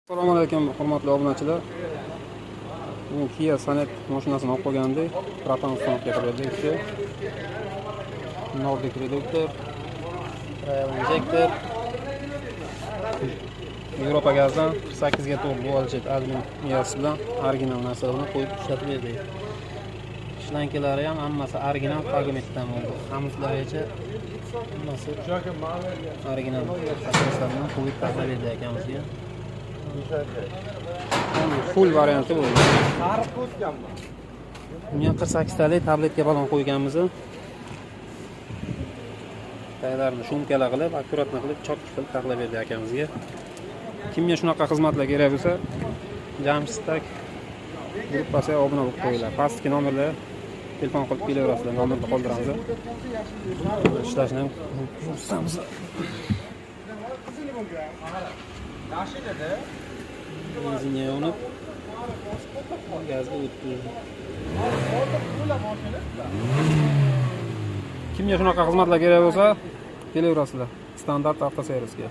Assalomu alaykum hurmatli obunachilar. Bu Kia Sonet mashinasini olib qo'ygandik. Propan uстановка qildik. Nordic reduktor, trial injektor, Yevropa gazdan 48 ga to'g'ri voltjet alyuminiyasi bilan original narsalarni qo'yib ishlatib berdik. Shlankalari ham hammasi original pagometdan bo'ldi. Hammaslarigacha hammasi original asoslarni qo'yib tashlab berdik akamizga. Full varianti bu. Bunga 48 talik tabletka balon qo'yganmiz. Taylarni shumkalar qilib, akkuratni qilib, chotki qilib taxlab berdik akamizga. Kimga shunaqa xizmatlar kerak bo'lsa, Jamstak gruppasiga obuna bo'lib qo'yinglar. Pastki nomerlar telefon qilib kelaverasizlar, nomerni qoldiramiz. Ishlashni ko'rsatamiz. Benzinga yonib, gazga o'tkazdi. Kimga shunaqa xizmatlar kerak bo'lsa, kelaverasizlar. Standart avtoservisga.